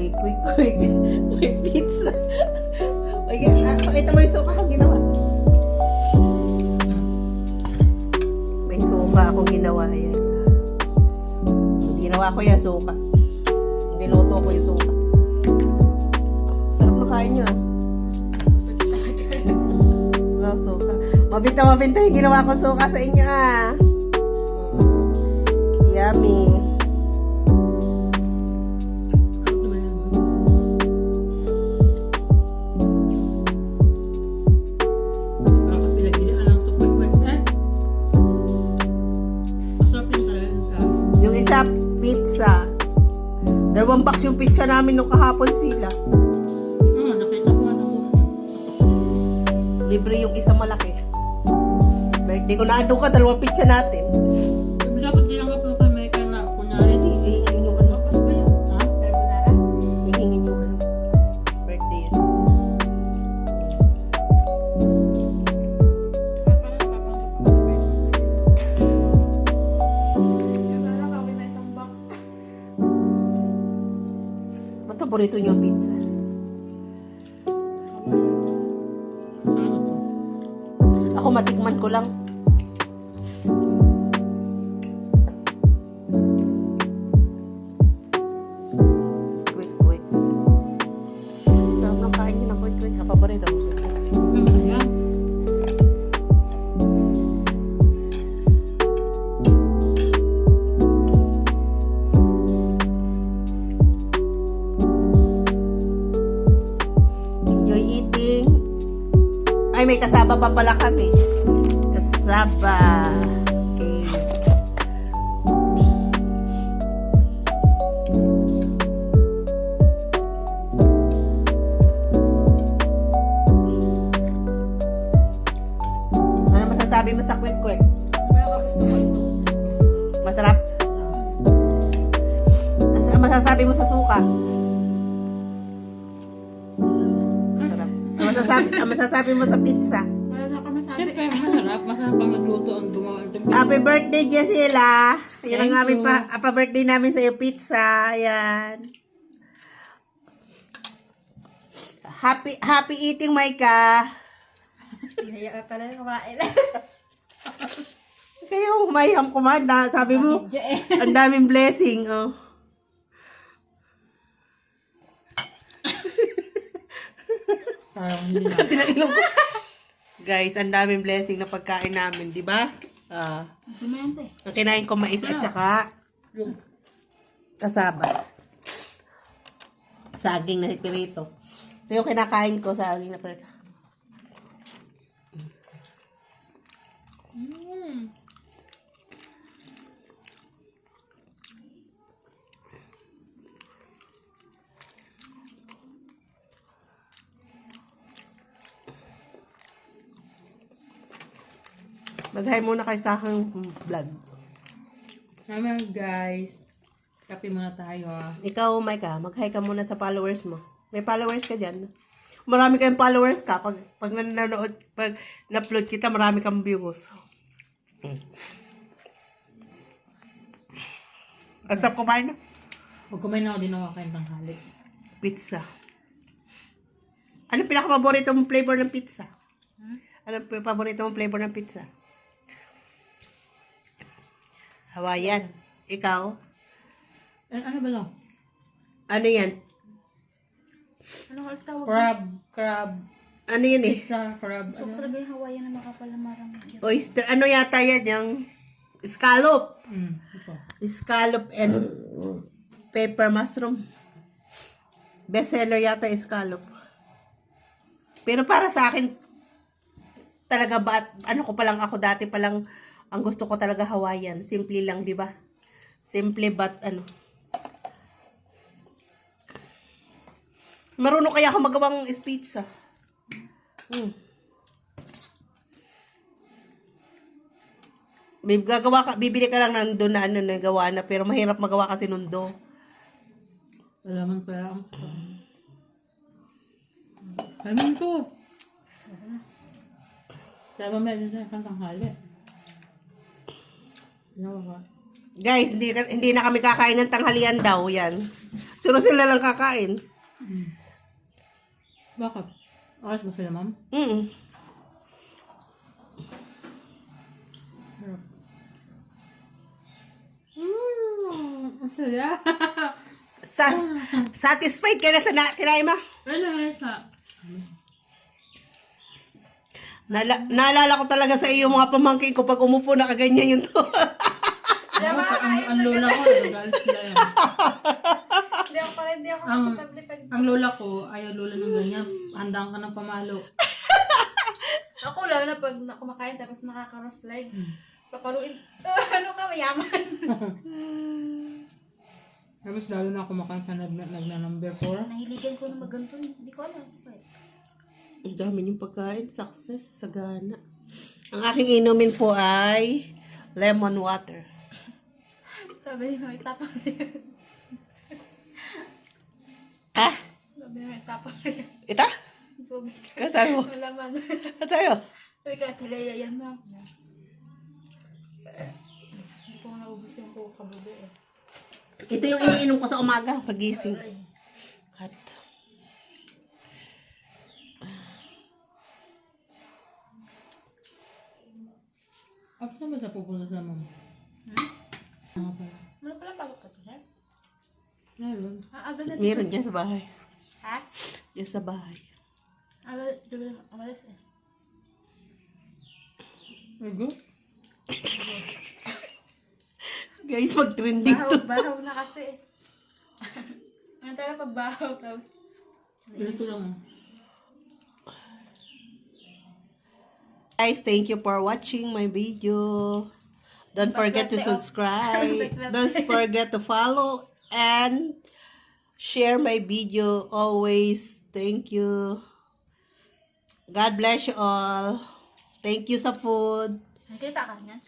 may quick, may pizza. Pakita mo yung suka ko ginawa. May suka ako ginawa. Ayan. Ginawa ko yung suka. Niluto ko yung suka. Sarap na kain nyo ah. Wow, suka. Mabinta yung ginawa ko suka sa inyo ah. Yummy. Yung isa, pizza. 2 box yung pizza namin nung kahapon sila. Nakita ko ano po. Libre yung isang malaki. Birthday ko na doon ka, 2 pizza natin. Dapat dinanggap mo kay Mecca na kunyari. Hihingin yung ano. Pas ba yun? Ha? Carbonara? Hihingin yung ano. Birthday yan. Ba't paborito niyo ang pizza? Ano to? Ako matikman ko lang. Quick. Sarap ng kain niyo ng quick. Ang paborito ko. Yan. Enjoy eating. Ay, may kasaba pa pala kami. Kasaba. Okay. Ano masasabi mo sa quick? Masarap? Ano masasabi mo sa suka? Masarap. Ano masasabi mo sa pizza? Siyempre, masarap. Masarap ang nagluto ang gumawa. Happy birthday, Jessila! Yan ang Thank aming you. happy birthday namin sa iyo, pizza. Ayan. Happy eating, Maika. Ihaya ka pala kumain. Kayo, humayang kumanda. Sabi mo, ang daming blessing. Oh. Parang hindi na. Tinanong ko. Guys, ang daming blessing na pagkain namin, di ba? Pimente. Ang kinain ko mais at saka kasaba. Saging na pirito. Ito yung kinakain ko, saging na pirito. Mag-hi muna kayo sa aking vlog. Naman guys. Kape muna tayo ha. Ikaw, Maika, mag-hi ka muna sa followers mo. May followers ka dyan. Marami kayong followers ka. Pag nanonood, pag na-upload kita, marami kang views. At tap kumain na? Huwag kumain na ako din ako kain tanghali. Pizza. Ano pinaka-paborito mong flavor ng pizza? Ano paborito mong flavor ng pizza? Hawaiian. Ikaw? Ano ba lang? Ano yan? Ano ka tawag? Crab. Ano yan eh? Pizza, crab. So, Ano? talaga yung Hawaiian na makapalamarang. Oyster. Ano yata yan? Yung scallop. Ito. Scallop and pepper mushroom. Best seller yata yung scallop. Pero para sa akin, talaga ba, ano ko pa lang ako dati pa lang, ang gusto ko talaga Hawaiian. Simple lang, di ba? Simple but ano. Marunong kaya ako magawang pizza. Bibili ka lang ng doon na ano na gawa na, pero mahirap magawa kasi nundo. Alaman pala ang Alaman ko. Sabi mo medyo sa tanghali. Guys, hindi na kami kakain ng tanghalian daw, yan. So, Sunod sila lang kakain. Bakit? Alas ba sila, ma'am? Mm. Sarap. Ang saya. Satisfied ka na sa kinain mo? Ano sa... Naalala ko talaga sa iyo mga pamangkin ko pag umupo na kaganyan yung to. Ang lola ko, nagalit sila yan. Hindi ako Ang, komportable pag... ang lola ko, ayaw lola ng ganyan. Handang ka ng pamalo. Ako lang na pag kumakain tapos nakaka-cross leg. Paparuin. Ano ka, mayaman. Tapos lalo na kumakain ka nagna-number 4. Nahiligan ko na maganto. Hindi ko alam. Ang dami yung pagkain. Success. Sagana. Ang aking inumin po ay lemon water. Sabi niya, may tapang yun. Ha? Sabi niya, may tapang yun. Ita? Tubig. Kasabi mo? Wala man. Kasayo? Sabi ka, tilaya yan na. Hindi ko naubos yung kabubo eh. Ito yung iniinom ko sa umaga. Pagising. At Tapos na ba siya pupunta sa mama? Nga pala. Ano pala pagod ka siya? Meron. Agad na. meron dyan sa bahay. Ha? Dyan sa bahay. Agad. Amalis eh. Ergo? Guys, mag-trending to. Bahaw na kasi. Ano tayo pag bahaw tapos. Ganito lang ah. Guys, thank you for watching my video. Don't forget to subscribe. Don't forget to follow and share my video always. Thank you. God bless you all. Thank you sa food. Nakita ka niyan?